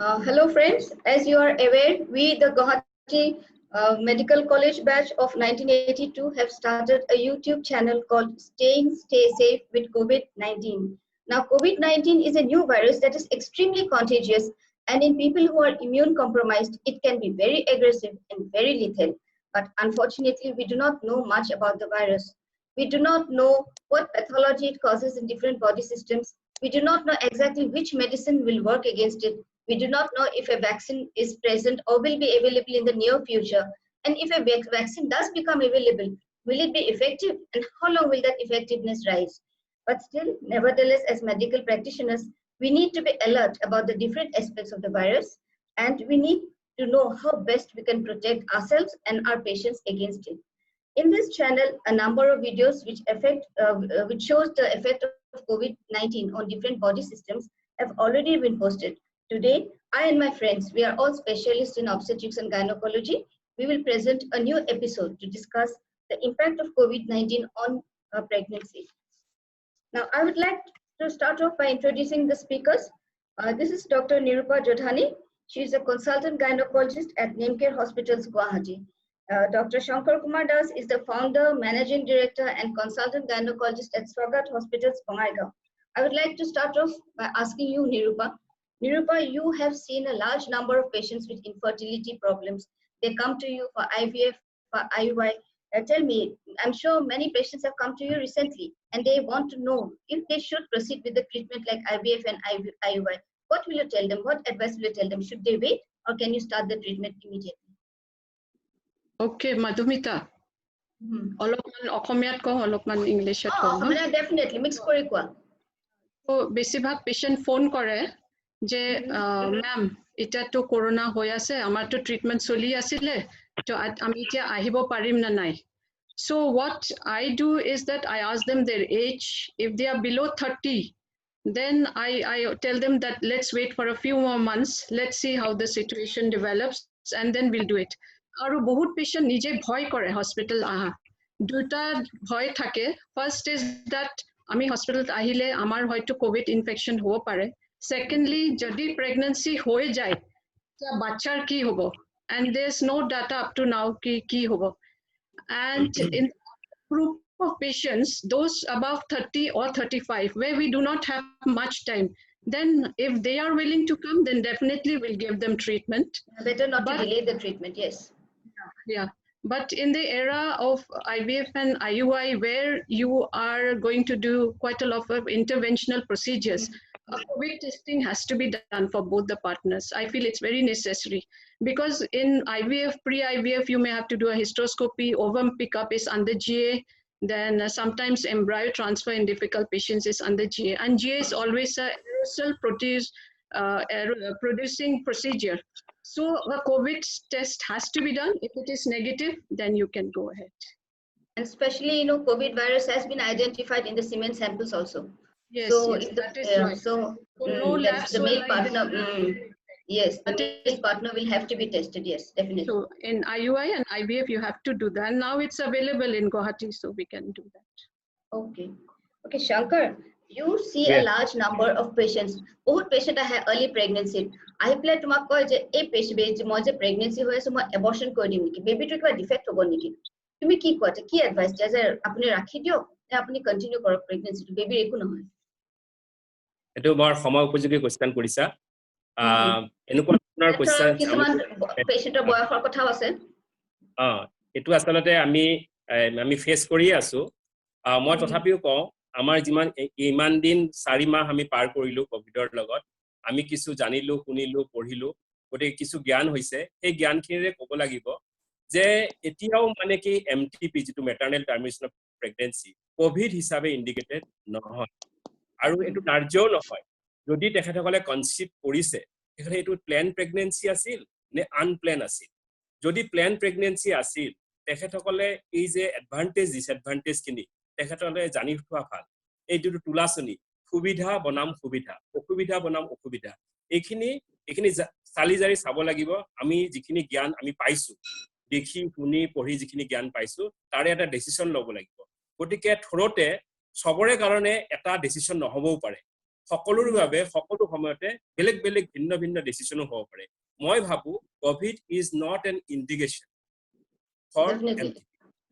Hello friends, as you are aware, we the Guwahati Medical College batch of 1982 have started a YouTube channel called Stay Safe with COVID-19. Now COVID-19 is a new virus that is extremely contagious, and in people who are immune compromised, it can be very aggressive and very lethal. But unfortunately, we do not know much about the virus. We do not know what pathology it causes in different body systems. We do not know exactly which medicine will work against it. We do not know if a vaccine is present or will be available in the near future. And if a vaccine does become available, will it be effective? And how long will that effectiveness rise? But still, nevertheless, as medical practitioners, we need to be alert about the different aspects of the virus, and we need to know how best we can protect ourselves and our patients against it. In this channel, a number of videos which shows the effect of COVID-19 on different body systems have already been posted. Today, I and my friends, we are all specialists in obstetrics and gynecology. We will present a new episode to discuss the impact of COVID-19 on pregnancy. Now, I would like to start off by introducing the speakers. This is Dr. Nirupa Jodhani. She is a consultant gynecologist at Nemcare Hospitals, Guwahati. Dr. Shankar Kumar Das is the founder, managing director, and consultant gynecologist at Swagat Hospitals, Bongaigaon. I would like to start off by asking you, Nirupa. Nirupa, you have seen a large number of patients with infertility problems. They come to you for IVF, for IUI. Tell me, I'm sure many patients have come to you recently and they want to know if they should proceed with the treatment like IVF and IUI. What will you tell them? What advice will you tell them? Should they wait or can you start the treatment immediately? Okay, Madhumita. অলপমান অসমীয়াত কওঁ অলপমান ইংলিছত কওঁ মানে definitely mix কৰি কোৱা তো বেছিভাগ পেশেন্ট ফোন কৰে যে ম্যাম এটাতো কৰোনা হৈ আছে আমাৰতো ট্ৰিটমেন্ট চলি আছিলে তো আমি এতিয়া আহিব পাৰিম না নাই so what I do is that I ask them their age. If they are below 30, then I tell them that let's wait for a few more months, let's see how the situation develops and then we'll do it. আৰু বহুত patient নিজে ভয় কৰে hospital আহা দুটা ভয় থাকে first is that আমি হসপিটালত আহিলে আমাৰ হয়তো কোভিড ইনফেকশন হ'ব পাৰে সেকেন্ডলি যদি প্ৰেগন্যান্সি হৈ যায় তা বাচ্চাৰ কি হ'ব and there's no data up to now কি হ'ব and in group of patients those above 30 or 35 where we do not have much time, then if they are willing to come, then definitely we'll give them treatment. Better not to delay the treatment, yes. Yeah, but in the era of IVF and IUI where you are going to do quite a lot of interventional procedures, COVID testing has to be done for both the partners. I feel it's very necessary because in IVF, pre-IVF, you may have to do a hysteroscopy, ovum pickup is under GA, then sometimes embryo transfer in difficult patients is under GA, and GA is always a aerosol producing procedure. So a COVID test has to be done. If it is negative, then you can go ahead. And especially, COVID virus has been identified in the semen samples also. Yes, so yes, that is right. So that's the male partner. Yes, the male partner will have to be tested. Yes, definitely. So in IUI and IVF, you have to do that. And now it's available in Guwahati, so we can do that. Okay. Okay, Shankar, you see a large number of patients. বহুত patient আহে early pregnancy. আহি পেলাই তোমাক কয় যে এই patient মই যে প্ৰেগনেন্সি হৈ আছে মই এবৰ্শন কৰি দিম নেকি বেবিটোৰ কিবা ডিফেক্ট হ'ব নেকি তুমি কি কোৱা কি এডভাইস দিয়া যে আপুনি ৰাখি দিয়ক নে আপুনি কন্টিনিউ কৰক প্ৰেগনেন্সিটো বেবিৰ একো নহয় এটো বৰ সময় উপযোগী কোৱেশ্চন কৰিছা এনেকুৱা ধৰণৰ কোৱেশ্চন কিছুমান পেশেন্টৰ বয়সৰ কথাও আছে এটো আসলতে আমি ফেস কৰি আছো মই তথাপিও কওঁ আমাৰ ইমান দিন 4 মাহ আমি পাৰ কৰিলো কোভিডৰ লগত আমি কিছু জানিলো শুনিলো পঢ়িলো গটে কিছু জ্ঞান হৈছে এই জ্ঞানখিনিৰে ক'ব লাগিব যে এতিয়াও মানে কি এমটিপি যেটো মেটাৰনেল টাৰ্মিনেশন অফ প্ৰেগন্যান্সি কোভিড হিচাপে ইন্ডিকেটেড নহয় আৰু এটো কাৰ্যও নহয় যদি তেখেতসকলে কনসিভ কৰিছে তেখেতে এটো প্ল্যান প্ৰেগন্যান্সি আছিল নে আনপ্ল্যান আছিল যদি প্ল্যান প্ৰেগন্যান্সি আছিল তেখেতসকলে এই যে এডভান্টেজ ডিসএডভান্টেজ কিনি তেখেতসকলে জানি থোৱা ভাল এইটো তুলাচনি সুবিধা বনাম সুবিধা অসুবিধা বনাম অসুবিধা এইখিনি চালি জাৰি চাব লাগিব আমি যিখিনি জ্ঞান আমি পাইছো দেখি শুনি পঢ়ি যিখিনি জ্ঞান পাইছো তাৰে এটা ডিসিশন ল'ব লাগিব গতিকে থৰতে সবৰে কাৰণে এটা ডিসিশন নহবও পাৰে সকলোৰ বাবে সকলো সময়তে বেলেগ বেলেগ ভিন্ন ভিন্ন ডিসিশনো হ'ব পাৰে মই ভাবো covid is not an indication for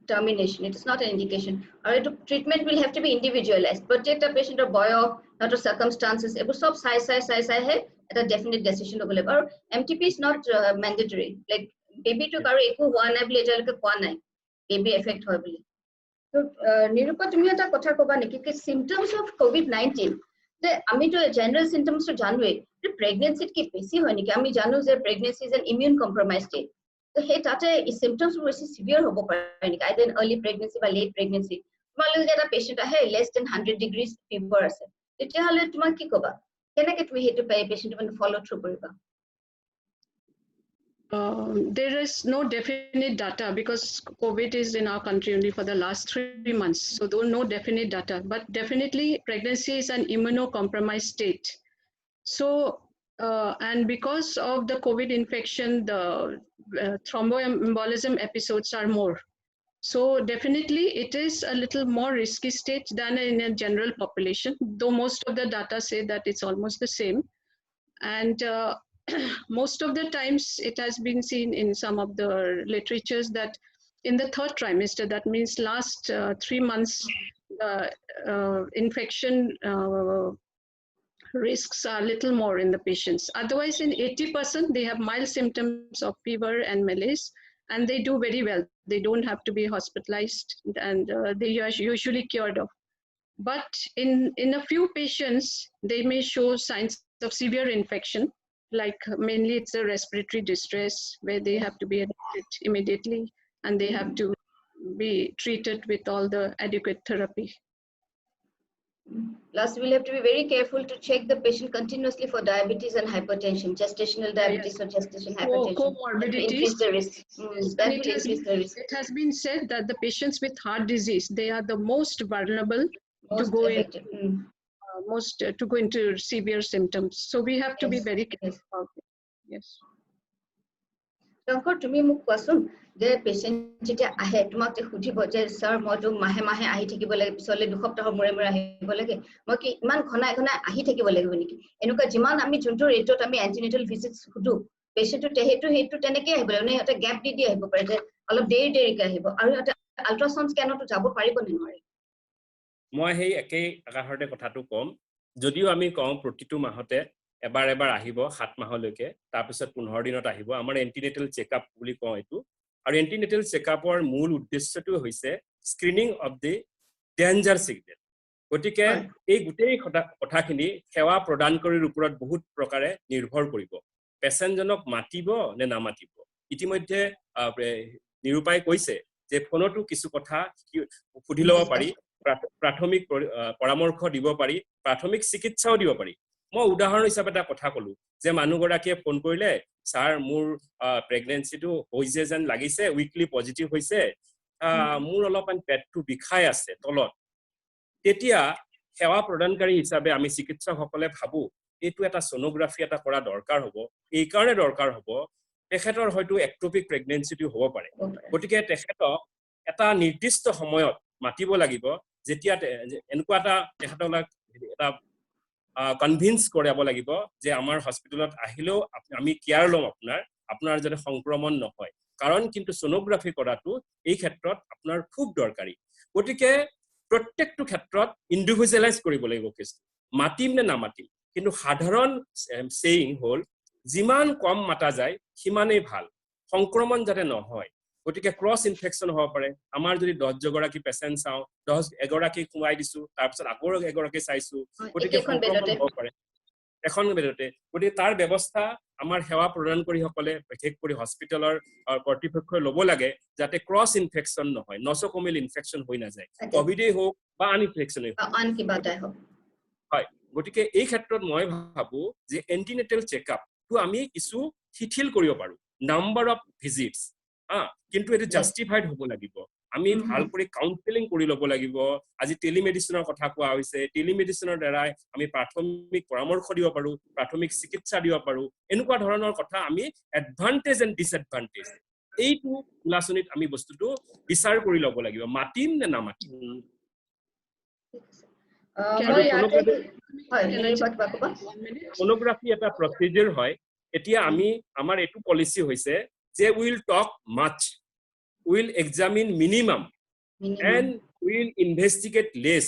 termination. It is not an indication. Or treatment will have to be individualized. Protect a patient or boyo, not circumstances. It was sai at a definite decision. Or MTP is not mandatory. Like baby to carry echo one later like baby effect horribly. So Nirupa to me at a kotha koba niki symptoms of COVID-19. The amito general symptoms to January. The pregnancy ki pesi honey. Kami janu pregnancy is an immune compromised state. So hey tata symptoms were severe hobo either in early pregnancy or late pregnancy. Tomorrow get a patient less than 100 degrees fever. Can I get we hate to pay a patient even follow through? There is no definite data because COVID is in our country only for the last 3 months. So there are no definite data, but definitely pregnancy is an immunocompromised state. So, and because of the COVID infection, the thromboembolism episodes are more. So definitely it is a little more risky state than in a general population, though most of the data say that it's almost the same. And most of the times it has been seen in some of the literatures that in the 3rd trimester, that means last 3 months, infection risks are a little more in the patients. Otherwise, in 80%, they have mild symptoms of fever and malaise, and they do very well. They don't have to be hospitalized, and they are usually cured of. But in a few patients, they may show signs of severe infection, like mainly it's a respiratory distress where they have to be admitted immediately, and they have to be treated with all the adequate therapy. Plus, we'll have to be very careful to check the patient continuously for diabetes and hypertension, gestational diabetes or gestational hypertension. Comorbidities. Increase the risk. That will increase the risk. It has been said that the patients with heart disease, they are the most vulnerable to go into severe symptoms. So we have to be very careful about it. Yes. Shankar, to me, the patient যেতিয়া আহে তোমাক সুধিব যে sir মই তো মাহে মাহে আহি থাকিব লাগে পিছলে 2 সপ্তাহৰ মূৰে মূৰে আহিব লাগে মই কি ইমান ঘনাই ঘনাই আহি থাকিব লাগিব নেকি এনেকুৱা যিমান আমি যোনটো ৰেটত আমি এন্টিনেটাল ভিজিটস সুধো পেশেন্টটো হেতু তেনেকৈ আহিব মানে এটা গ্যাপ দি আহিব পাৰে যে অলপ দেৰিকৈ আহিব আৰু এটা আল্ট্ৰাসাউন্ড স্ক্যানতো যাব পাৰিব নে নোৱাৰে মই হেই একেই আকাৰতে কথাটো কম যদিও আমি কম প্ৰতিটো মাহতে এবাৰ আহিব 7 মাহলৈকে তাৰ পিছত 15 দিনত আহিব আমাৰ এন্টিনেটাল চেকআপ বুলি কওঁ এটো আৰু এন্টিনেটাল চেকআপৰ মূল উদ্দেশ্যটো হৈছে screening of the danger signal গতিকে এই গুটেই কথাখিনি সেৱা প্ৰদান কৰিৰ ওপৰত বহুত প্ৰকাৰে নিৰ্ভৰ কৰিব পেশেন্টজনক মাতিব নে নামাতিব ইতিমধ্যে নিৰূপাই কৈছে যে ফোনটো কিছু কথা সুধি লব পাৰি প্ৰাথমিক পৰামৰ্শ দিব পাৰি প্ৰাথমিক চিকিৎসাও দিব পাৰি মই উদাহৰণ হিচাপে এটা কথা কলো যে মানুহগৰাকীয়ে ফোন কৰিলে স্যাৰ মোৰ প্ৰেগন্যান্সিটো হৈছে যেন লাগিছে উইকলি পজিটিভ হৈছে মোৰ অলপমান পেটটো বিষাই আছে তলত তেতিয়া সেৱা প্ৰদানকাৰী হিচাপে আমি চিকিৎসকসকলে ভাবো এটো এটা সোনোগ্ৰাফি এটা কৰা দৰকাৰ হ'ব এই কাৰণে দৰকাৰ হ'ব তেখেতৰ হয়তো একটোপিক প্ৰেগন্যান্সিটো হ'ব পাৰে গতিকে তেখেতক এটা নিৰ্দিষ্ট সময়ত মাতিব লাগিব যেতিয়া এনেকুৱা এটা তেখেতক এটা কনভিন্স কৰাব লাগিব যে আমাৰ হস্পিটেলত আহিলেও আমি কেয়াৰ লম আপোনাৰ যদি সংক্ৰমণ নহয় কাৰণ কিন্তু সোনোগ্ৰাফি কৰাটো এই ক্ষেত্ৰত আপোনাৰ খুব দৰকাৰী গতিকে প্ৰত্যেকটো ক্ষেত্ৰত ইন্ডিভিজুৱেলাইজ কৰিব লাগিব কেছটো মাতিম নে নামাতিম কিন্তু সাধাৰণ সেইং হল যিমান কম মাতা যায় সিমানেই ভাল সংক্ৰমণ যাতে নহয় গতিকে ক্ৰছ ইনফেকশন হ'ব পাৰে আমাৰ যদি 10 জগৰাকী পেশেন্ট চাও 10 এগৰাকী কুমাই দিছো তাৰ পিছত আগৰ এগৰাকী চাইছো গতিকে সংক্ৰমণ হ'ব পাৰে এখন বেদতে গতিকে তাৰ ব্যৱস্থা আমাৰ সেৱা প্ৰদান কৰি সকলে বিশেষ কৰি হস্পিটেলৰ কৰ্তৃপক্ষই ল'ব লাগে যাতে ক্ৰছ ইনফেকশন নহয় নসোকমিল ইনফেকশন হৈ না যায় কোভিডে হোক বা আন ইনফেকশনে হোক আন কিবা এটা হোক হয় গতিকে এই ক্ষেত্ৰত মই ভাবো যে এন্টিনেটাল চেকআপ তো আমি কিছু শিথিল কৰিব পাৰো নাম্বাৰ অফ ভিজিটস কিন্তু এটো জাস্টিফাইড হ'ব লাগিব আমি ভাল কৰি কাউন্সেলিং কৰি ল'ব লাগিব আজি টেলিমেডিসিনৰ কথা কোৱা হৈছে টেলিমেডিসিনৰ দ্বাৰা আমি প্ৰাথমিক পৰামৰ্শ দিব পাৰো প্ৰাথমিক চিকিৎসা দিব পাৰো এনেকুৱা ধৰণৰ কথা আমি এডভান্টেজ এণ্ড ডিসএডভান্টেজ এইটো উলাসনিত আমি বস্তুটো বিচাৰ কৰি ল'ব লাগিব মাতিম নে নামাতিম মই ইয়াতে হয় নিৰূপা কিবা ক'বা? sonography এটা procedure হয় এতিয়া আমি আমাৰ এটো পলিসি হৈছে যে will talk much will examine minimum and will investigate less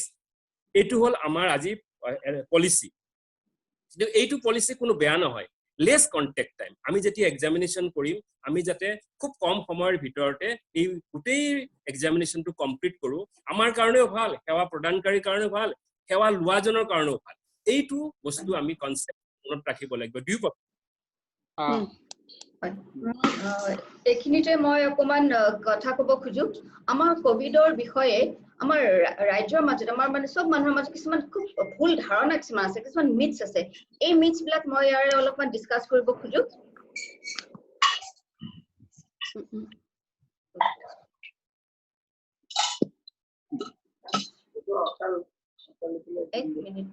এটো হল আমাৰ আজি পলিসি কিন্তু এইটো পলিসি কোনো বেয়া নহয় less contact time আমি যেতিয়া এক্সামিনেশন কৰিম আমি যাতে খুব কম সময়ৰ ভিতৰতে এই গোটেই এক্সামিনেশনটো কমপ্লিট কৰো আমাৰ কাৰণেও ভাল সেৱা প্ৰদানকাৰীৰ কাৰণেও ভাল সেৱা লোৱাজনৰ কাৰণেও ভাল এইটো বস্তু আমি কনসেপ্ট মনত ৰাখিব লাগিব দুইপক্ষ এইখিনিতে মই অকমান কথা ক'ব খুজো আমাৰ কোভিডৰ বিষয়ে আমাৰ ৰাজ্যৰ মাজত আমাৰ মানে সব মানুহৰ মাজত কিছুমান খুব ভুল ধাৰণা কিছুমান আছে কিছুমান মিথছ আছে এই মিথছ বিলাক মই ইয়াৰে অলপমান ডিসকাস কৰিব খুজো এক minute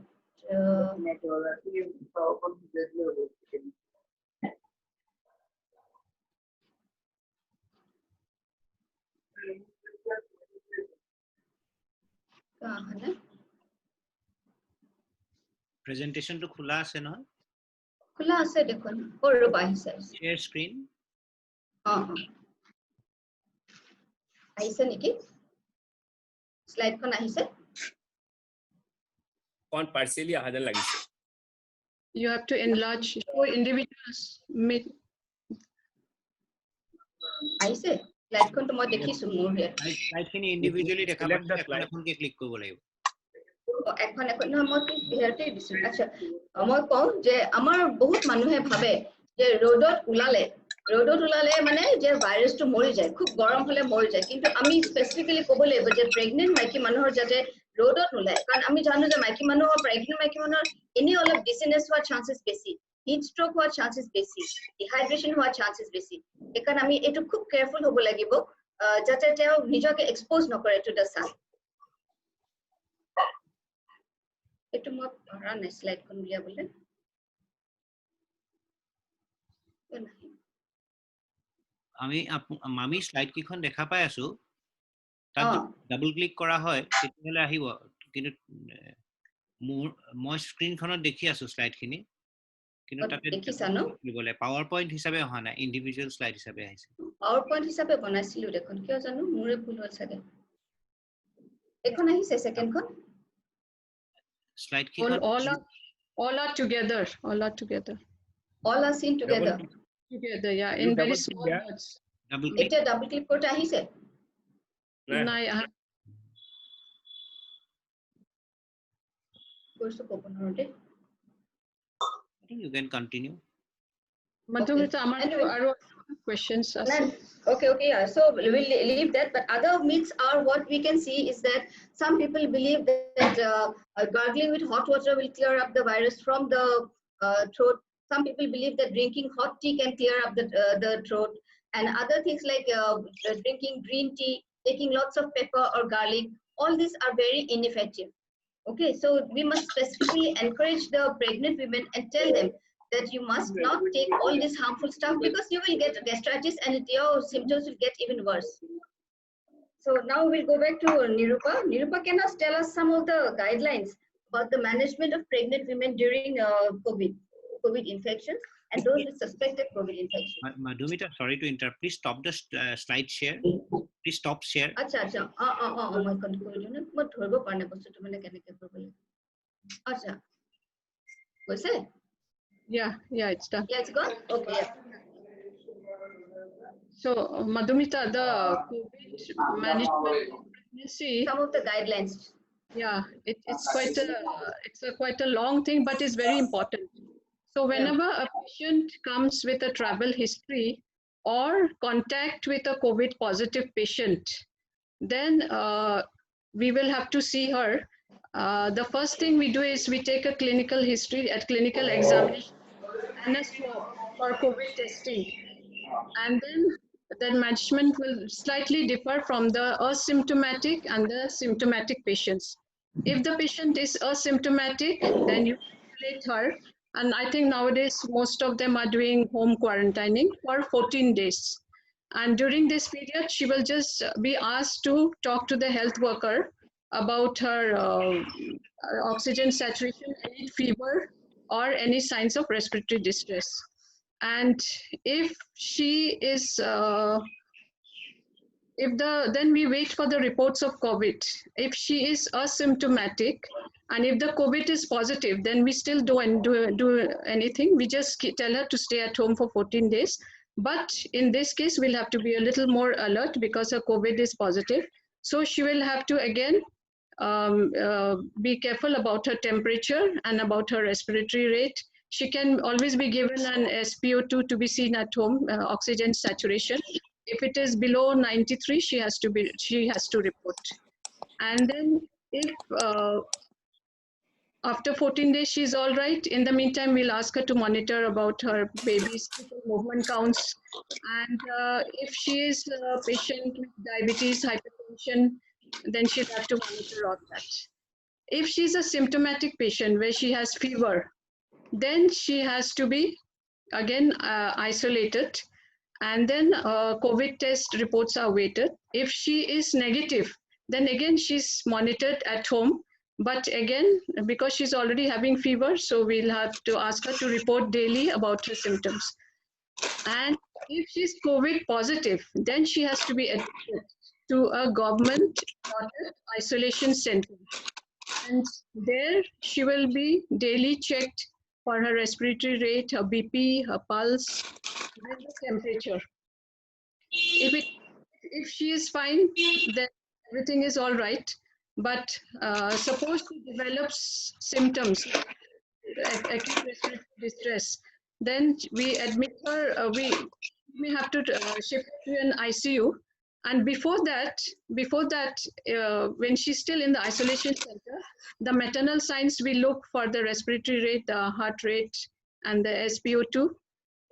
presentation to khula ase na খোলা আছে দেখুন ওর বাইছে share screen আইছে নেকি স্লাইড কোন আহিছে কোন পার্সিয়ালি আহাদের লাগিছে You have to enlarge for individuals. আইছে স্লাইড কোন তো মই দেখিছো মোৰ হে slide khini individually dekha এখন কে click কৰিব লাগিব এখন এখন না মই হেৰতে দিছো আচ্ছা মই কওঁ যে আমাৰ বহুত মানুহে ভাবে যে ৰ'দত উলালে মানে যে ভাইৰাছটো মৰি যায় খুব গৰম হলে মৰি যায় কিন্তু আমি স্পেসিফিক্যালি ক'ব লাগিব যে প্ৰেগনেন্ট মাইকী মানুহৰ যাতে ৰ'দত নুলায় কাৰণ আমি জানো যে মাইকী মানুহৰ প্ৰেগনেন্ট মাইকী মানুহৰ এনি অলপ ডিসিনেস হোৱাৰ চান্সেস বেছি হিট ষ্ট্ৰোক হোৱাৰ চান্সেস বেছি ডিহাইড্ৰেচন হোৱাৰ চান্সেস বেছি একান আমি এটো খুব কেয়াৰফুল হ'ব লাগিব যাতে তেওঁ নিজকে এক্সপোজ নকৰে টু দা সান এটো মই পঢ়া নাই স্লাইড কোন লিয়া বলে আমি স্লাইড কিখন দেখা পাই আছো তাত ডাবল ক্লিক কৰা হয় তেতিয়ালে আহিব কিন্তু মই স্ক্ৰিনখনত দেখি আছো স্লাইড খিনি কিন্তু তাতে দেখিছা ন বলে পাৱাৰ পইণ্ট হিচাপে অহা নাই ইন্ডিভিজুৱেল স্লাইড হিচাপে আহিছে পাৱাৰ পইণ্ট হিচাপে বনাইছিলো দেখোন কিয় জানো মোৰে ভুল হ'ল চাগে এখন আহিছে সেকেন্ডখন slide all are together all are seen together yeah in very small words এটা ডাবল ক্লিক করতে আহিছে নাই course কোপনতে I think you can continue Madhumita amar aru questions okay yeah so we'll leave that but other myths are what we can see is that some people believe that gargling with hot water will clear up the virus from the throat some people believe that drinking hot tea can clear up the throat and other things like drinking green tea taking lots of pepper or garlic all these are very ineffective okay so we must specifically encourage the pregnant women and tell them that you must not take all this harmful stuff because you will get gastritis and your symptoms will get even worse. So now we'll go back to Nirupa. Nirupa, can you tell us some of the guidelines about the management of pregnant women during COVID infections and those with suspected COVID infection? Madhumita, sorry to interrupt. Please stop the slide share. Please stop share. Acha. My conclusion. But thorbo parne bostu to mane kene ke korbo lage. Acha. Hoise? Yeah it's done yeah it's gone okay yeah. So Madhumita the COVID management pregnancy some of the guidelines yeah it's quite a long thing but it's very important so whenever a patient comes with a travel history or contact with a COVID positive patient then we will have to see her the first thing we do is we take a clinical history at clinical examination and a swab for COVID testing. And then the management will slightly differ from the asymptomatic and the symptomatic patients. If the patient is asymptomatic, then you isolate her. And I think nowadays, most of them are doing home quarantining for 14 days. And during this period, she will just be asked to talk to the health worker about her oxygen saturation, any fever, or any signs of respiratory distress. And if she is, then we wait for the reports of COVID. If she is asymptomatic, and if the COVID is positive, then we still don't do anything. We just tell her to stay at home for 14 days. But in this case, we'll have to be a little more alert because her COVID is positive. So she will have to again be careful about her temperature and about her respiratory rate. She can always be given an SpO2 to be seen at home, oxygen saturation. If it is below 93, she has to report. And then if after 14 days she's all right, in the meantime we'll ask her to monitor about her baby's movement counts. And if she is a patient with diabetes, hypertension, then she'll have to monitor all that. If she's a symptomatic patient where she has fever, then she has to be again isolated, and then COVID test reports are waited. If she is negative, then again she's monitored at home. But again, because she's already having fever, so we'll have to ask her to report daily about her symptoms. And if she's COVID positive, then she has to be admitted to a government isolation center. And there she will be daily checked for her respiratory rate, her BP, her pulse, and the temperature. If she is fine, then everything is all right. But suppose she develops symptoms, acute respiratory distress, then we admit her, we may have to shift her to an ICU. And before that, when she's still in the isolation center, the maternal signs, we look for the respiratory rate, the heart rate, and the SpO2.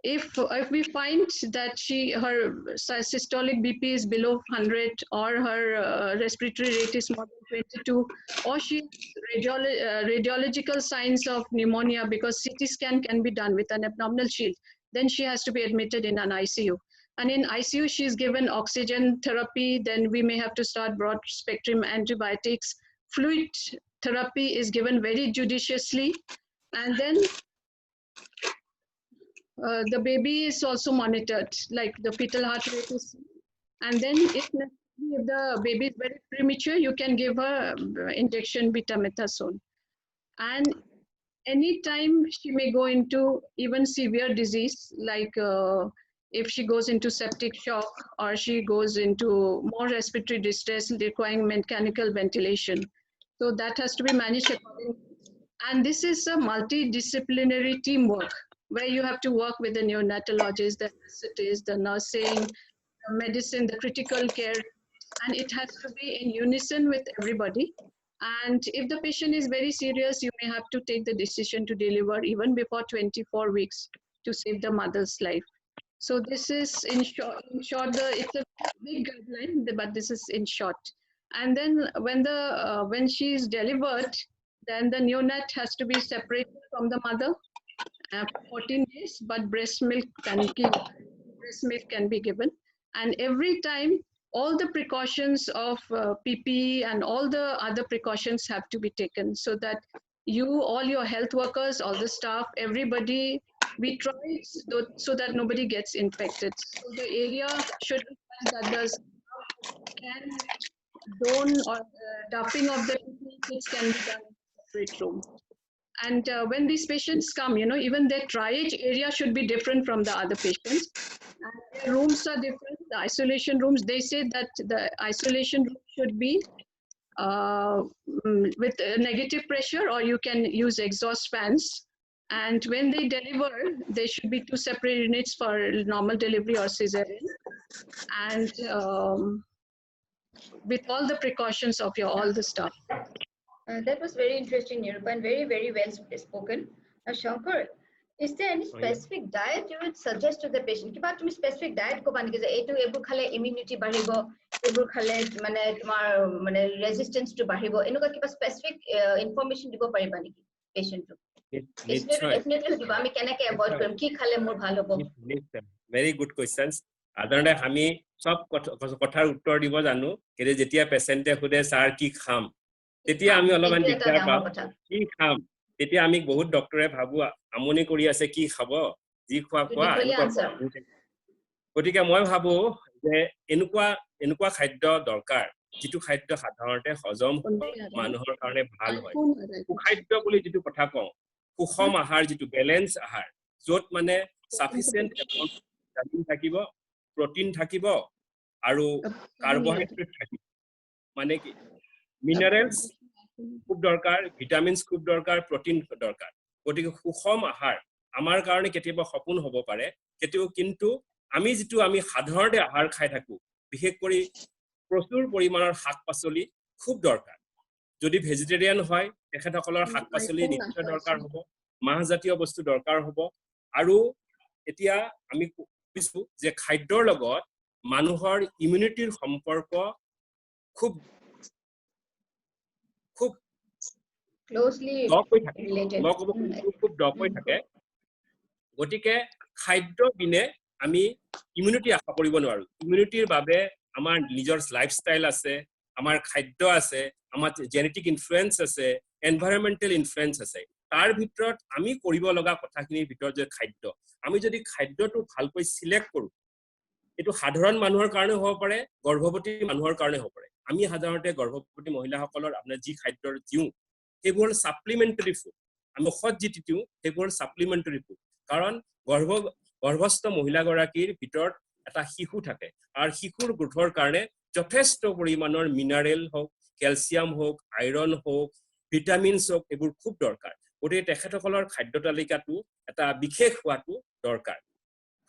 If we find that her systolic BP is below 100, or her respiratory rate is more than 22, or she radiological signs of pneumonia, because CT scan can be done with an abdominal shield, then she has to be admitted in an ICU. And in ICU, she's given oxygen therapy. Then we may have to start broad spectrum antibiotics. Fluid therapy is given very judiciously. And then the baby is also monitored, like the fetal heart rate is. And then if the baby is very premature, you can give her injection betamethasone. And anytime she may go into even severe disease, like if she goes into septic shock, or she goes into more respiratory distress requiring mechanical ventilation. So that has to be managed accordingly. And this is a multidisciplinary teamwork, where you have to work with the neonatologist, the anesthetists, the nursing, the medicine, the critical care, and it has to be in unison with everybody. And if the patient is very serious, you may have to take the decision to deliver even before 24 weeks to save the mother's life. So this is in short, it's a big guideline, but this is in short. And then when she is delivered, then the neonat has to be separated from the mother for 14 days, but breast milk can be given. And every time, all the precautions of PPE and all the other precautions have to be taken, so that all your health workers, all the staff, everybody, we try so that nobody gets infected. So the area should be that does or dumping of the kits can be done in a separate room. And when these patients come, even their triage area should be different from the other patients. And their rooms are different. The isolation rooms, they say that the isolation room should be with negative pressure, or you can use exhaust fans. And when they deliver, there should be 2 separate units for normal delivery or cesarean. And with all the precautions of all the staff. That was very interesting, Nirupa, and very, very well spoken. Now, Shankar, is there any specific diet you would suggest to the patient? Kiba tumi specific diet ko bani kize etu ebu khale immunity baribo, ebu khale mane tumar mane resistance to baribo. Enuka kiba specific information dibo pariba niki patient to? Definitely dibo. Ami kenake avoid korim ki khale mor bhalo hobo. Very good questions. Adharane ami sob kothar uttor dibo janu kile jetia patient e hude sir ki kham তেতিয়া আমি অলপমান এইটো এটা দিগদাৰ ডাঙৰ পাওঁ কথা। কি খাম তেতিয়া আমি বহুত ডক্টৰে ভাবো আমনি কৰি আছে কি খাব যি খোৱা খোৱা দীঘলীয়া এনেকুৱা answer। গতিকে মই ভাবো যে এনেকুৱা খাদ্য দৰকাৰ যিটো খাদ্য সাধাৰণতে হজম মানুহৰ কাৰণে ভাল হয় সুখাদ্য বুলি যিটো কথা কওঁ সুষম আহাৰ যিটো বেলেন্স আহাৰ য'ত মানে সাফিচিয়েন্ট এমাউন্ট ভিটামিন থাকিব প্ৰটিন থাকিব আৰু কাৰ্বহাইড্ৰেট থাকিব মানে কি মিনাৰেলছ খুব দৰকাৰ ভিটামিনছ খুব দৰকাৰ প্ৰটিন দৰকাৰ গতিকে সুষম আহাৰ আমাৰ কাৰণে কেতিয়াবা সপোন হ'ব পাৰে কিন্তু আমি সাধাৰণতে আহাৰ খাই থাকো বিশেষ কৰি প্ৰচুৰ পৰিমাণৰ শাক-পাচলি খুব দৰকাৰ যদি ভেজিটেৰিয়ান হয় তেখেতসকলৰ শাক-পাচলি নিশ্চয় দৰকাৰ হ'ব মাহজাতীয় বস্তু দৰকাৰ হ'ব আৰু এতিয়া আমি কৈছো যে খাদ্যৰ লগত মানুহৰ ইমিউনিটিৰ সম্পৰ্ক খুব ক্লোজলি ৰিলেটেড খুব দকৈ থাকে গতিকে খাদ্য বিনে আমি ইমিউনিটি আশা কৰিব নোৱাৰো ইমিউনিটিৰ বাবে আমাৰ নিজৰ লাইফষ্টাইল আছে আমাৰ খাদ্য আছে আমাৰ জেনেটিক ইনফ্লুৱেন্স আছে এনভাইৰনমেন্টাল ইনফ্লুৱেন্স আছে তাৰ ভিতৰত আমি কৰিব লগা কথাখিনিৰ ভিতৰত যে খাদ্য আমি যদি খাদ্যটো ভালকৈ সিলেক্ট কৰো এটো সাধাৰণ মানুহৰ কাৰণে হ'ব পাৰে গৰ্ভৱতী মানুহৰ কাৰণে হ'ব পাৰে আমি সাধাৰণতে গৰ্ভৱতী মহিলাসকলৰ আপোনাৰ যি খাদ্যৰ দিওঁ সেইবোৰ সাপ্লিমেন্টাৰী ফুড আমি ঔষধ যিটো দিওঁ সেইবোৰ সাপ্লিমেন্টাৰী ফুড কাৰণ গৰ্ভস্থ মহিলাগৰাকীৰ ভিতৰত এটা শিশু থাকে আৰু শিশুৰ গ্ৰোথৰ কাৰণে যথেষ্ট পৰিমাণৰ মিনাৰেল হওক ক্যালসিয়াম হওক আইৰন হওক ভিটামিনছ হওক এইবোৰ খুব দৰকাৰ গতিকে তেখেতসকলৰ খাদ্য তালিকাটো এটা বিশেষ হোৱাটো দৰকাৰ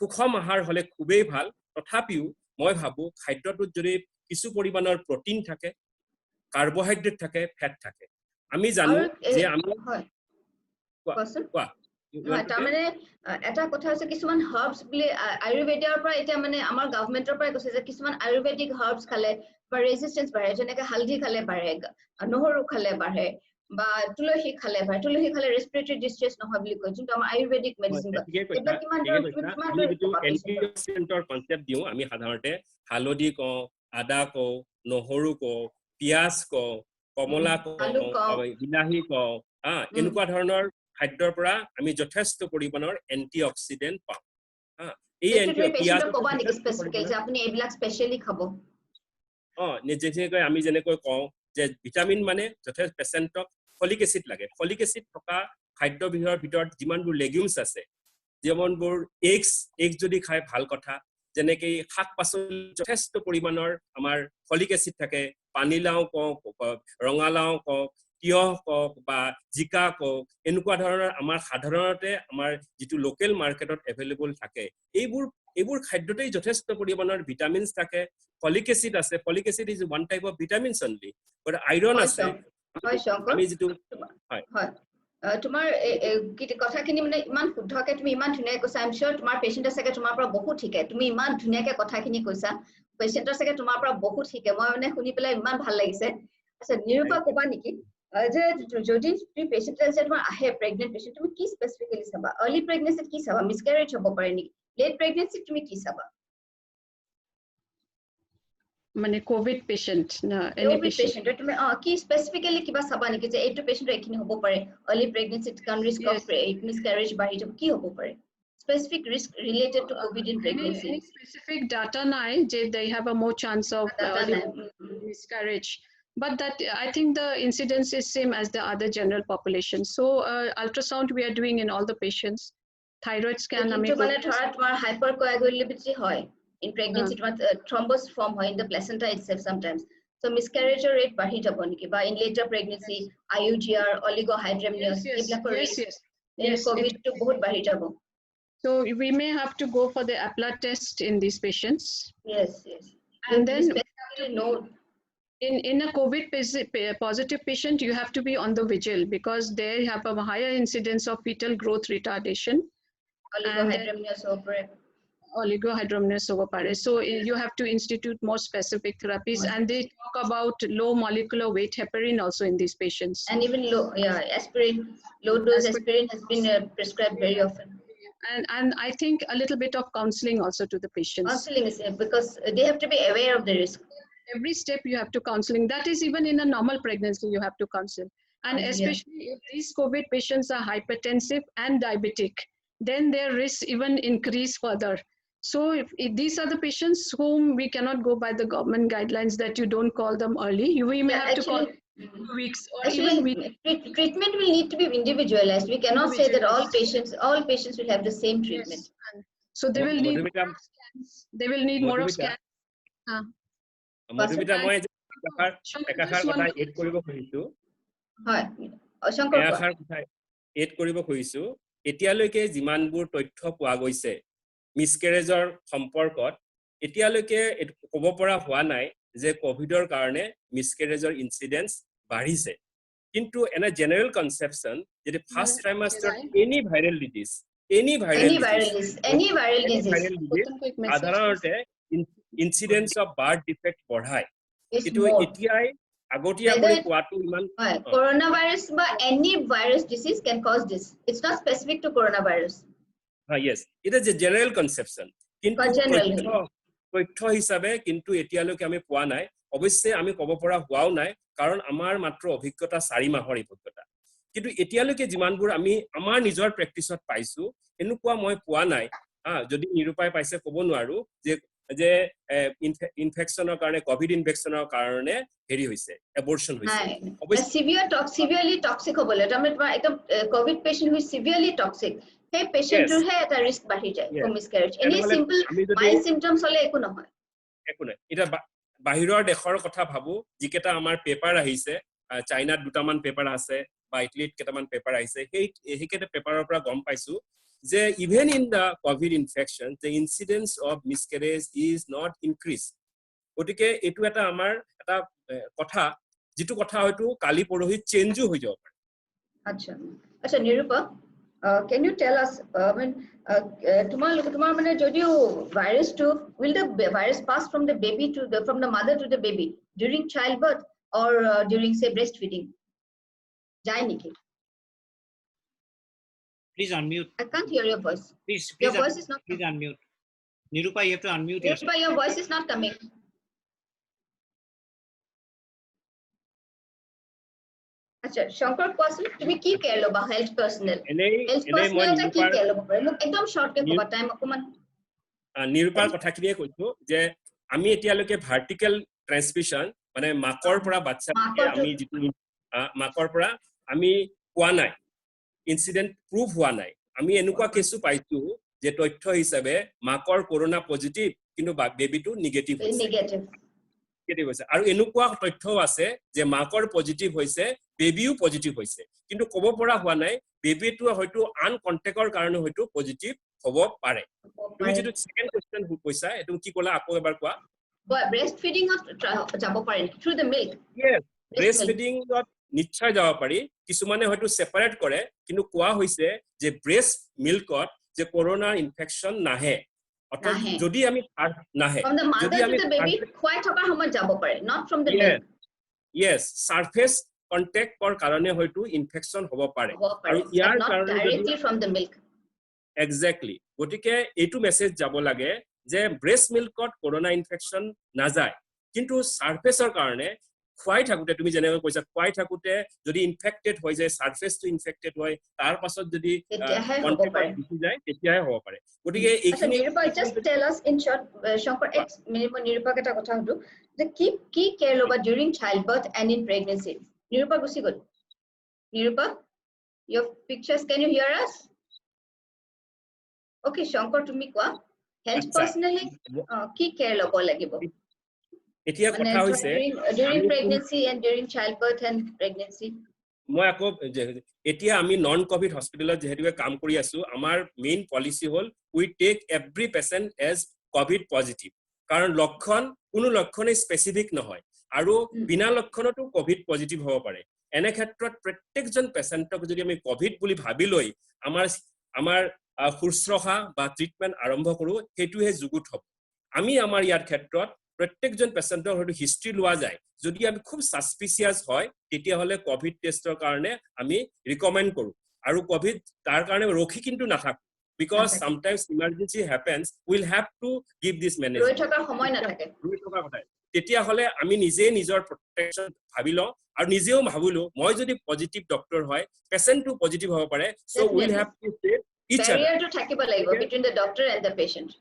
সুষম আহাৰ হলে খুবেই ভাল তথাপিও মই ভাবো খাদ্যটোত যদি কিছু পৰিমাণৰ প্ৰটিন থাকে কাৰ্বহাইড্ৰেট থাকে ফেট থাকে আমি জানো যে আমি তাৰমানে এটা কথা আছে কিছুমান হাৰ্বছ বুলি আয়ুৰ্বেদৰ পৰা এতিয়া মানে আমাৰ গভৰ্ণমেন্টৰ পৰা কৈছে যে কিছুমান আয়ুৰ্বেদিক হাৰ্বছ খালে বা ৰেজিস্টেন্স বাঢ়ে যেনেকৈ হালধি খালে বাঢ়ে নহৰু খালে বাঢ়ে বা তুলসী খালে বাঢ়ে তুলসী খালে ৰেস্পিৰেটৰী ডিষ্ট্ৰেছ নহয় বুলি কয় যোনটো আমাৰ আয়ুৰ্বেদিক মেডিচিন এইবিলাক কিমান এন্টিঅক্সিডেন্টৰ কনসেপ্ট দিও আমি সাধাৰণতে হালধি কওঁ আদা কওঁ নহৰু কওঁ পিয়াজ কওঁ কমলা কওঁ বিলাহী কওঁ এনেকুৱা ধৰণৰ খাদ্যৰ পৰা আমি যথেষ্ট পৰিমাণৰ এন্টিঅক্সিডেন্ট পাওঁ এই পিয়াজ কবা নেকি স্পেসিফিক্যালি যে আপুনি এইবিলাক স্পেশালি খাব যেনেকৈ আমি যেনেকৈ কওঁ যে ভিটামিন মানে যথেষ্ট পেশেন্টক ফলিক এসিড লাগে ফলিক এসিড থকা খাদ্যবিধৰ ভিতৰত যিমানবোৰ লেগুমছ আছে যেমনবোৰ এগছ যদি খাই ভাল কথা যেনেকৈ শাক-পাচলি যথেষ্ট পৰিমাণৰ আমাৰ ফলিক এসিড থাকে পানীলাও কওক ৰঙালাও কওক তিয়হ কওক বা জিকা কওক এনেকুৱা ধৰণৰ আমাৰ সাধাৰণতে আমাৰ যিটো লোকেল মাৰ্কেটত এভেইলেবল থাকে এইবোৰ খাদ্যতেই যথেষ্ট পৰিমাণৰ ভিটামিনছ থাকে ফলিক এসিড আছে folic acid is one type of vitamins only but iron আছে আমি যিটো হয় তোমাৰ কথাখিনি মানে ইমান শুদ্ধকে তুমি ইমান ধুনীয়াকৈ কৈছা আই এম শিওৰ তোমাৰ পেশেন্টে চাগে তোমাৰ পৰা বহুত শিকে তুমি ইমান ধুনীয়াকৈ কথাখিনি কৈছা পেশেন্টৰ চাগে তোমাৰ পৰা বহুত শিকে মই মানে শুনি পেলাই ইমান ভাল লাগিছে আচ্ছা নিৰূপা কবা নেকি যে যদি তুমি পেশেন্ট আছে তোমাৰ আহে প্ৰেগনেন্ট পেশেন্ট তুমি কি স্পেসিফিক্যালি চাবা আৰ্লি প্ৰেগনেন্সিত কি চাবা মিসক্যাৰেজ হ'ব পাৰে নেকি লেট প্ৰেগনেন্সিত তুমি কি চাবা মানে কোভিড পেশেন্ট না এনি পেশেন্ট তুমি কি স্পেসিফিক্যালি কিবা চাবা নেকি যে এইটো পেশেন্ট এখিনি হ'ব পাৰে আৰ্লি প্ৰেগনেন্সিত কান ৰিস্ক অফ মিসক্যাৰেজ বাঢ়ি যাব কি হ'ব পাৰে specific risk related to COVID in pregnancy? Any specific data nai je they have a more chance of miscarriage. But that I think the incidence is same as the other general population. So ultrasound we are doing in all the patients. Thyroid scan ami mane thora tumar hypercoagulability hoy in pregnancy thrombus form hoy in the placenta itself sometimes. So miscarriage rate bahi jabo niki ba in later pregnancy IUGR oligohydramnios yes COVID to bahut bahi jabo. So we may have to go for the APLA test in these patients. Yes. And then in a COVID positive patient, you have to be on the vigil because they have a higher incidence of fetal growth retardation. Oligohydramnios over pare. So you have to institute more specific therapies, and they talk about low molecular weight heparin also in these patients. And even aspirin, low dose aspirin has been prescribed very often. And I think a little bit of counseling also to the patients. Counseling is because they have to be aware of the risk. every step you have to counseling. That is even in a normal pregnancy you have to counsel. And Yeah. especially if these COVID patients are hypertensive and diabetic, then their risks even increase further. So if these are the patients whom we cannot go by the government guidelines that you don't call them early, we may Yeah, have to call actually, 2 weeks or even weeks. treatment will need to be individualized. We cannot say that all Individualized. patients will have the same treatment. Yes. And so they will need Madhumita, more of scans. They will need more of Madhumita, scans. Madhumita, And- মই Shankar, একাষাৰ just কথা one- add কৰিব খুজিছো হয় শংকৰ কোৱা। একাষাৰ কথা add কৰিব খুজিছো এতিয়ালৈকে যিমানবোৰ তথ্য পোৱা গৈছে মিছকেৰেজৰ সম্পৰ্কত এতিয়ালৈকে ক'ব পৰা হোৱা নাই যে কোভিডৰ কাৰণে মিছকেৰেজৰ ইনসিডেন্স বাঢ়িছে কিন্তু এনা জেনাৰেল কনসেপশন যদি first trimester any viral disease সাধাৰণতে ইনসিডেন্স অফ বাৰ্থ ডিফেক্ট বঢ়ায় কিন্তু এতিয়াই আগতীয়া কৰি কোৱাটো ইমান করোনা ভাইরাস বা any virus disease can cause this it's not specific to corona virus yes it is a general conception কিন্তু তথ্য হিচাপে কিন্তু এতিয়ালৈকে আমি পোৱা নাই অৱশ্যে আমি ক'ব পৰা হোৱাও নাই কাৰণ আমাৰ মাত্ৰ অভিজ্ঞতা 4 মাহৰ অভিজ্ঞতা কিন্তু এতিয়ালৈকে যিমানবোৰ আমি আমাৰ নিজৰ প্ৰেক্টিছত পাইছো এনেকুৱা মই পোৱা নাই যদি নিৰূপায় পাইছে ক'ব নোৱাৰো যে ইনফেকশনৰ কাৰণে কোভিড ইনফেকশনৰ কাৰণে হেৰি হৈছে এবৰ্শন হৈছে সিভিয়াৰলি টক্সিক হ'বলে তাৰমানে একদম Covid patient who severely toxic সেই পেশেন্টৰ হে এটা ৰিস্ক বাঢ়ি যায় for miscarriage any simple mild symptoms হলে একো নহয় এটা বাহিৰৰ দেশৰ কথা ভাবো যিকেটা আমাৰ পেপাৰ আহিছে চাইনাত দুটামান পেপাৰ আছে বা ইটালীত কেটামান পেপাৰ আহিছে সেইকেটা পেপাৰৰ পৰা গম পাইছো যে even in the COVID infection the incidence of miscarriage is not increased গতিকে এটো এটা আমাৰ এটা কথা যেটো কথা হয়তো কালি পৰহি চেঞ্জও হৈ যাব পাৰে আচ্ছা Nirupa can you tell us when tomorrow মানে যদিও virus to will the virus pass from the baby to from the mother to the baby during childbirth or during say breastfeeding যায় নেকি Please unmute. I can't hear your voice. Please your voice is not please unmute. Nirupa, you have to unmute yourself. Nirupa, your voice is not coming. আচ্ছা শংকৰ কোৱাচোন তুমি কি care লবা health পাৰ্সনেল এটা কি care লব পাৰে মোক একদম শৰ্টকে ক'বা টাইম অকমান নিৰূপাৰ কথাখিনিয়ে কৈছো যে আমি এতিয়ালৈকে ভাৰ্টিকেল ট্ৰান্সমিশন মানে মাকৰ পৰা বাচ্চা আমি যেটো মাকৰ পৰা আমি পোৱা নাই ইনসিডেন্ট প্ৰুভ হোৱা নাই আমি এনেকুৱা কেছও পাইছো যে তথ্য হিচাপে মাকৰ কৰোনা পজিটিভ কিন্তু বেবিটো নেগেটিভ হৈছে আৰু এনেকুৱা তথ্যও আছে যে মাকৰ পজিটিভ হৈছে বেবিও পজিটিভ হৈছে কিন্তু ক'ব পৰা হোৱা নাই বেবিটো হয়তো আন কন্টেক্টৰ কাৰণে হয়তো পজিটিভ হ'ব পাৰে তুমি যেটো সেকেন্ড কোৱেশ্চন কৈছা এটো কি ক'লা আকৌ এবাৰ কোৱা ব্ৰেষ্ট ফিডিংত যাব পাৰে through the milk yes breast ফিডিংত নিশ্চয় যাব পাৰি কিছুমানে হয়তো সেপাৰেট কৰে কিন্তু কোৱা হৈছে যে ব্ৰেষ্ট মিল্কত যে কৰোনা ইনফেকশন নাহে অৰ্থাৎ যদি আমি নাহে যদি আমি বেবি খুৱাই থকা সময় যাব পাৰে not from the milk yes surface contact কৰ কাৰণে হয়তো ইনফেকশন হ'ব পাৰে আৰু ইয়াৰ কাৰণে directly from the milk exactly গটিকে এটো মেসেজ যাব লাগে যে ব্ৰেষ্ট মিল্কত কৰোনা ইনফেকশন না যায় কিন্তু সাৰফেসৰ কাৰণে খুৱাই থাকুতে তুমি যেনেকৈ কৈছা খুৱাই থাকুতে যদি ইনফেক্টেড হৈ যায় সাৰফেসটো ইনফেক্টেড হয় তাৰ পাছত যদি কন্টেক্ট গুচি যায় তেতিয়াহে হ'ব পাৰে গটিকে এইখিনি just tell us in short Shankar নিৰূপক এটা কথা হলো যে কি কেয়াৰ লবা during childbirth and in pregnancy Nirupa গুচি গল Nirupa your pictures can you hear us okay Shankar তুমি কোৱা health personally কি কেয়াৰ লব লাগিব এতিয়া কথা হৈছে during pregnancy and during childbirth and pregnancy মই আকৌ এতিয়া আমি নন কোভিড হস্পিটেলত যেহেতুকে কাম কৰি আছো আমাৰ মেইন পলিসি হল we take every patient as Covid positive কাৰণ লক্ষণ কোনো লক্ষণে স্পেসিফিক নহয় আৰু বিনা লক্ষণতো কোভিড পজিটিভ হ'ব পাৰে এনে ক্ষেত্ৰত প্ৰত্যেকজন পেশেন্টক যদি আমি কোভিড বুলি ভাবি লৈ আমাৰ শুশ্ৰূষা বা ট্ৰিটমেন্ট আৰম্ভ কৰো হেতুহে যুগুত হ'ব আমি আমাৰ ইয়াৰ ক্ষেত্ৰত প্ৰত্যেকজন পেশেন্টৰ হয়তো হিষ্ট্ৰি লোৱা যায় যদি আমি খুব সাসপিসিয়াস হয় তেতিয়া হলে কোভিড টেষ্টৰ কাৰণে আমি ৰিকমেন্ড কৰো আৰু কোভিড তাৰ কাৰণে ৰখি কিন্তু নাথাকো because sometimes emergency happens we'll have to give this management ৰৈ থকা সময় নাথাকে ৰৈ থকা কথা তেতিয়াহ'লে আমি নিজে নিজৰ প্ৰটেকশ্যন ভাবি লওঁ আৰু নিজেও ভাবিলো মই যদি পজিটিভ ডক্টৰ হয় পেচেণ্টটো পজিটিভ হ'ব পাৰে so will have to take ইচ আদাৰ barrier to থাকিব লাগিব between the doctor and the patient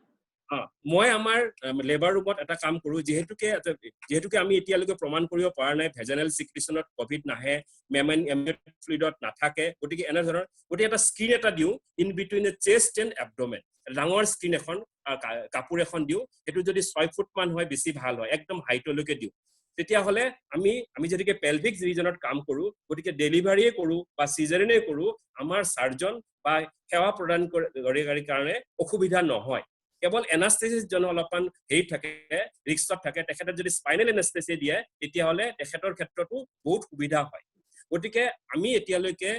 মই আমাৰ লেবাৰ ৰুমত এটা কাম কৰো যেহেতুকে আমি এতিয়ালৈকে প্ৰমাণ কৰিব পৰা নাই ভেজানেল সিক্ৰেচনত কোভিড নাহে মেমন ফ্লুইডত নাথাকে গতিকে এনে ধৰণৰ এটা স্ক্ৰীন এটা দিও ইন বিটুইন দ্য চেষ্ট এণ্ড এবডোমেন ডাঙৰ স্ক্ৰীন এখন কাপোৰ এখন দিও এটো যদি 6 ফুট মান হয় বেছি ভাল হয় একদম হাইটলৈকে দিও তেতিয়াহ'লে আমি যদিকে পেলভিক ৰিজনত কাম কৰো গতিকে ডেলিভাৰীয়ে কৰো বা সিজাৰিনে কৰো আমাৰ সাৰ্জন বা সেৱা প্ৰদান কৰে কাৰণে অসুবিধা নহয় কেৱল এনাস্থেসিস জন অলপমান হেই থাকে ৰিস্কত থাকে তেখেতে যদি স্পাইনেল এনাস্থেসি দিয়ে তেতিয়াহ'লে তেখেতৰ ক্ষেত্ৰতো বহুত সুবিধা হয় গতিকে আমি এতিয়ালৈকে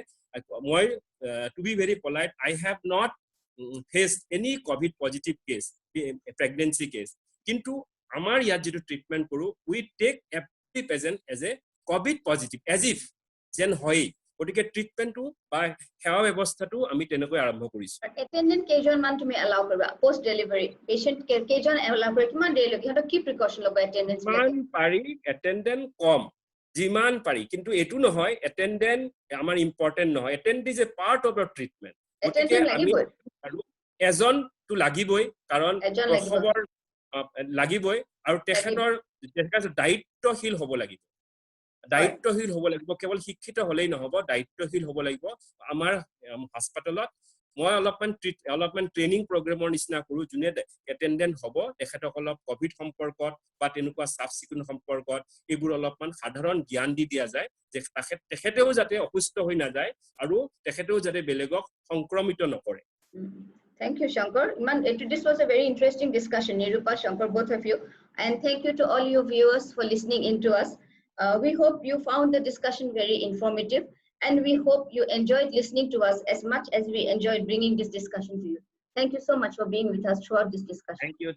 মই to be very polite I have not faced any covid positive case pregnancy case কিন্তু আমাৰ ইয়াত যেটো ট্ৰিটমেন্ট কৰো we take every patient as a covid positive as if যেন হয় গতিকে ট্ৰিটমেন্টটো বা সেৱা ব্যৱস্থাটো আমি তেনেকৈ আৰম্ভ কৰিছো attendant কেজন মান তুমি allow কৰিবা post delivery patient কেজন allow কৰি কিমান দেৰি লগে হয়তো কি প্ৰিকশন ল'ব attendance মান পাৰি attendant কম যিমান পাৰি কিন্তু এটো নহয় attendant আমাৰ ইম্পৰ্টেন্ট নহয় attendant is a part of the treatment attendant লাগিবই আৰু এজন তো লাগিবই কাৰণ খবৰ লাগিবই আৰু তেখেতৰ দায়িত্বশীল হ'ব লাগিব দায়িত্বশীল হ'ব লাগিব কেৱল শিক্ষিত হলেই নহব দায়িত্বশীল হ'ব লাগিব আমাৰ হাসপাতালত মই অলপমান ট্ৰেইনিং প্ৰগ্ৰামৰ নিচিনা কৰো যোনে এটেন্ডেন্ট হ'ব তেখেতসকলক কোভিড সম্পৰ্কত বা তেনেকুৱা সাফ চিকুণ সম্পৰ্কত এইবোৰ অলপমান সাধাৰণ জ্ঞান দিয়া যায় যে তেখেতেও যাতে অসুস্থ হৈ না যায় আৰু তেখেতেও যাতে বেলেগক সংক্ৰমিত নকৰে Thank you, Shankar. This was a very interesting discussion, Nirupa, Shankar, both of you. And thank you to all you viewers for listening in to us. We hope you found the discussion very informative. And we hope you enjoyed listening to us as much as we enjoyed bringing this discussion to you. Thank you so much for being with us throughout this discussion. Thank you.